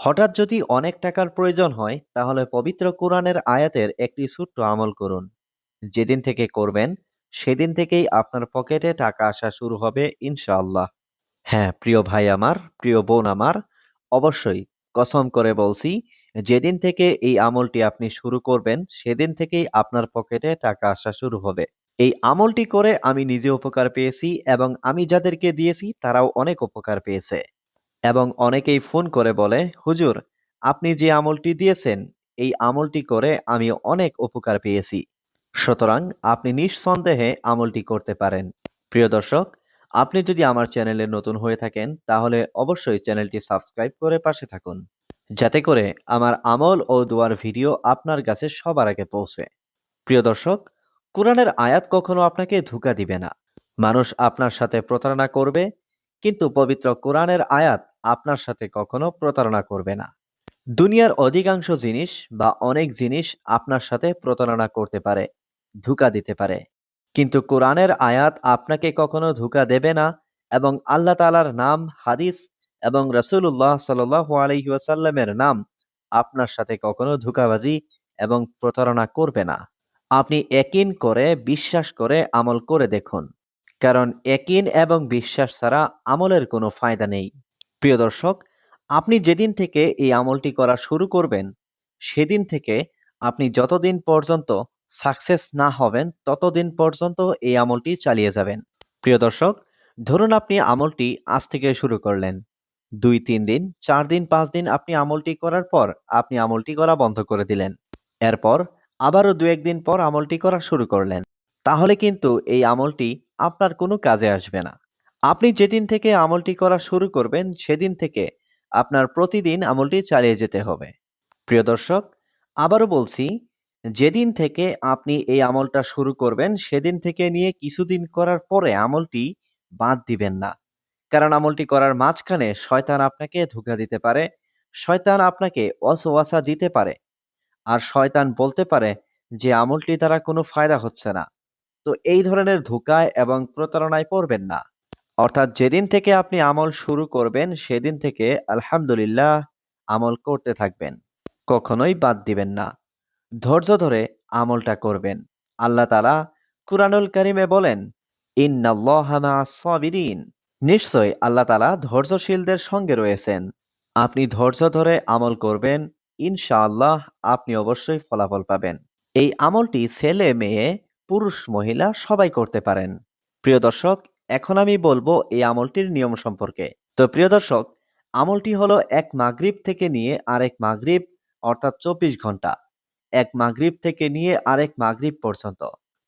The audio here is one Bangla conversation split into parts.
হঠাৎ যদি অনেক টাকার প্রয়োজন হয় তাহলে পবিত্র কোরআনের আয়াতের একটি ছোট্ট আমল করুন। যেদিন থেকে করবেন সেদিন থেকেই আপনার পকেটে টাকা আসা শুরু হবে ইনশাআল্লাহ। হ্যাঁ, প্রিয় ভাই আমার, প্রিয় বোন আমার, অবশ্যই কসম করে বলছি, যেদিন থেকে এই আমলটি আপনি শুরু করবেন সেদিন থেকেই আপনার পকেটে টাকা আসা শুরু হবে। এই আমলটি করে আমি নিজে উপকার পেয়েছি এবং আমি যাদেরকে দিয়েছি তারাও অনেক উপকার পেয়েছে। এবং অনেকেই ফোন করে বলে, হুজুর, আপনি যে আমলটি দিয়েছেন, এই আমলটি করে আমি অনেক উপকার পেয়েছি। সুতরাং আপনি নিঃসন্দেহে আমলটি করতে পারেন। প্রিয় দর্শক, আপনি যদি আমার চ্যানেলে নতুন হয়ে থাকেন তাহলে অবশ্যই চ্যানেলটি সাবস্ক্রাইব করে পাশে থাকুন, যাতে করে আমার আমল ও দোয়ার ভিডিও আপনার কাছে সবার আগে পৌঁছে। প্রিয় দর্শক, কোরআনের আয়াত কখনো আপনাকে ধোঁকা দিবে না। মানুষ আপনার সাথে প্রতারণা করবে, কিন্তু পবিত্র কোরআনের আয়াত আপনার সাথে কখনো প্রতারণা করবে না। দুনিয়ার অধিকাংশ জিনিস বা অনেক জিনিস আপনার সাথে প্রতারণা করতে পারে, ধোঁকা দিতে পারে, কিন্তু কোরআনের আয়াত আপনাকে কখনো ধোঁকা দেবে না। এবং আল্লাহ তাআলার নাম, হাদিস এবং রাসূলুল্লাহ সাল্লাল্লাহু আলাইহি ওয়াসাল্লামের নাম আপনার সাথে কখনো ধোঁকাবাজি এবং প্রতারণা করবে না। আপনি ইয়াকিন করে, বিশ্বাস করে আমল করে দেখুন। কারণ ইয়াকিন এবং বিশ্বাস ছাড়া আমলের কোনো ফায়দা নেই। প্রিয় দর্শক, আপনি যেদিন থেকে এই আমলটি করা শুরু করবেন, সেদিন থেকে আপনি যতদিন পর্যন্ত সাকসেস না হবেন, ততদিন পর্যন্ত এই আমলটি চালিয়ে যাবেন। প্রিয় দর্শক, ধরুন আপনি আমলটি আজ থেকে শুরু করলেন। ২-৩ দিন, ৪ দিন, ৫ দিন আপনি আমলটি করার পর আপনি আমলটি করা বন্ধ করে দিলেন। এরপর আবারও ২-১ দিন পর আমলটি করা শুরু করলেন। তাহলে কিন্তু এই আমলটি আপনার কোনো কাজে আসবে না। আপনি যেদিন থেকে আমলটি করা শুরু করবেন সেদিন থেকে আপনার প্রতিদিন আমলটি চালিয়ে যেতে হবে। প্রিয় দর্শক, আবারও বলছি, যেদিন থেকে আপনি এই আমলটা শুরু করবেন সেদিন থেকে নিয়ে কিছুদিন করার পরে আমলটি বাদ দিবেন না। কারণ আমলটি করার মাঝখানে শয়তান আপনাকে ধোঁকা দিতে পারে, শয়তান আপনাকে ওয়াসওয়াসা দিতে পারে। আর শয়তান বলতে পারে যে আমলটি দ্বারা কোনো ফায়দা হচ্ছে না। তো এই ধরনের ধোঁকায় এবং প্রতারণায় পড়বেন না। অর্থাৎ যেদিন থেকে আপনি আমল শুরু করবেন সেদিন থেকে আলহামদুলিল্লাহ আমল করতে থাকবেন। কখনোই বাদ দিবেন না। ধৈর্য ধরে আমলটা করবেন। আল্লাহ তাআলা কুরআনুল কারীমে বলেন, ইন্নাল্লাহা মা'আস সাবিরিন। নিশ্চয়ই আল্লাহ তাআলা ধৈর্যশীলদের সঙ্গে রয়েছেন। আপনি ধৈর্য ধরে আমল করবেন, ইনশাআল্লাহ আপনি অবশ্যই ফলাফল পাবেন। এই আমলটি ছেলে, মেয়ে, পুরুষ, মহিলা সবাই করতে পারেন। প্রিয় দর্শক, এখন আমি বলবো এই আমলটির নিয়ম সম্পর্কে। তো প্রিয় দর্শক, আমলটি হলো এক মাগরিব থেকে নিয়ে আরেক মাগরিব, অর্থাৎ ২৪ ঘন্টা। এক মাগরিব থেকে নিয়ে আরেক মাগরিব পর্যন্ত।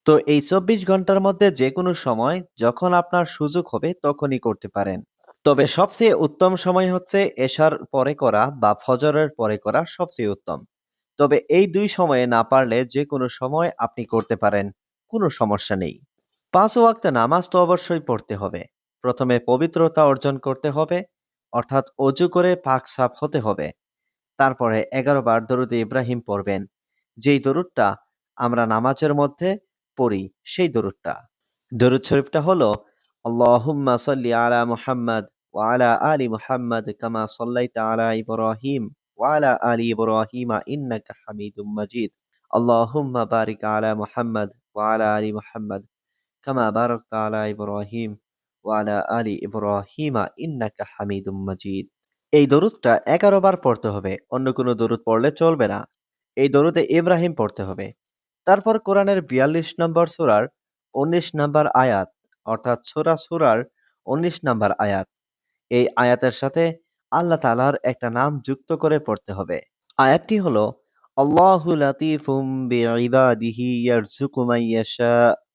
তো এই ২৪ ঘন্টার মধ্যে যেকোনো সময় যখন আপনার সুযোগ হবে তখনই করতে পারেন। তবে সবচেয়ে উত্তম সময় হচ্ছে এশার পরে করা বা ফজরের পরে করা সবচেয়ে উত্তম। তবে এই ২ সময়ে না পারলে যেকোনো সময় আপনি করতে পারেন। কোনো সমস্যা নেই। ৫ ওয়াক্ত নামাজ তো অবশ্যই পড়তে হবে। প্রথমে পবিত্রতা অর্জন করতে হবে, অর্থাৎ অজু করে পাক সাফ হতে হবে। তারপরে ১১ বার দরুদে ইব্রাহিম পড়বেন। যেই দরুদটা আমরা নামাজের মধ্যে পড়ি, সেই দরুদটা। দরুদ শরীফটা হলো, আল্লাহুম্মা সাল্লি আলা মুহাম্মাদ ওয়া আলা আলি মুহাম্মাদ কামা সাল্লাইতা আলা ইব্রাহিম ওয়া আলা আলি ইব্রাহিমা ইন্নাকা হামিদুম মাজিদ। আল্লাহুম্মা বারিক আলা মুহাম্মাদ ওয়া আলা আলি মুহাম্মাদ কামা বারাকতা আলা ইব্রাহিম ওয়া আলা আলি ইব্রাহিমা ইন্নাকা হামিদুম মাজিদ। এই দরুদটা ১১ বার পড়তে হবে। অন্য কোনো দরুদ পড়লে চলবে না। এই দরুদে ইব্রাহিম পড়তে হবে। তারপর কোরআনের ৪২ নম্বর সূরার ১৯ নম্বর আয়াত, অর্থাৎ সূরার ১৯ নম্বর আয়াত। এই আয়াতের সাথে আল্লাহ তাআলার একটা নাম যুক্ত করে পড়তে হবে। আয়াতটি হলো, আল্লাহু লাতীফুম বিইবাদিহি ইয়ারযুকু মান ইয়াশা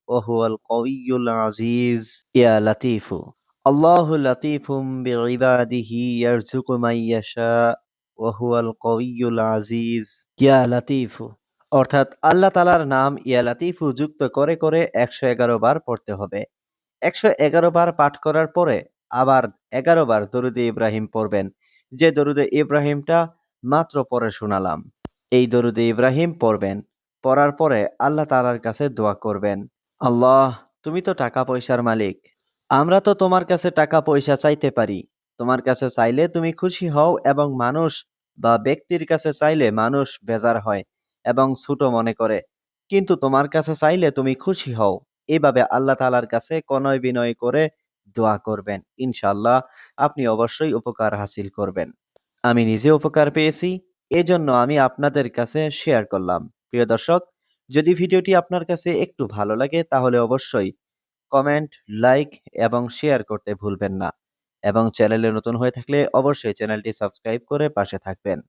ওয়া হুয়াল কাউইয়্যুল আজিজ। ইয়া লাতীফু। আল্লাহু লাতীফুম বিইবাদিহি ইয়ারযুকু মান ইয়াশা ওয়া হুয়াল কাউইয়্যুল আজিজ। ইয়া লাতীফু। অর্থাৎ আল্লাহ তাআলার নাম ইয়া লাতীফু যুক্ত করে করে ১১১ বার পড়তে হবে। ১১১ বার পাঠ করার পরে আবার ১১ বার দরুদে ইব্রাহিম পড়বেন। যে দরুদে ইব্রাহিমটা মাত্র পড়ে শোনালাম। এই দরুদে ইব্রাহিম পড়বেন। পড়ার পরে আল্লাহ তাআলার কাছে দোয়া করবেন। আল্লাহ, তুমি তো টাকা পয়সার মালিক। আমরা তো তোমার কাছে টাকা পয়সা চাইতে পারি। তোমার কাছে চাইলে তুমি খুশি হও এবং মানুষ বা ব্যক্তির কাছে চাইলে মানুষ বেজার হয় এবং ছোট মনে করে, কিন্তু তোমার কাছে চাইলে তুমি খুশি হও। এভাবে আল্লাহ তাআলার কাছে কনয় বিনয় করে দোয়া করবেন, ইনশাআল্লাহ আপনি অবশ্যই উপকার হাসিল করবেন। আমি নিজে উপকার পেয়েছি, এজন্য আমি আপনাদের কাছে শেয়ার করলাম। প্রিয় দর্শক, যদি ভিডিওটি আপনার কাছে একটু ভালো লাগে তাহলে অবশ্যই কমেন্ট, লাইক এবং শেয়ার করতে ভুলবেন না। এবং চ্যানেলে নতুন হয়ে থাকলে অবশ্যই চ্যানেলটি সাবস্ক্রাইব করে পাশে থাকবেন।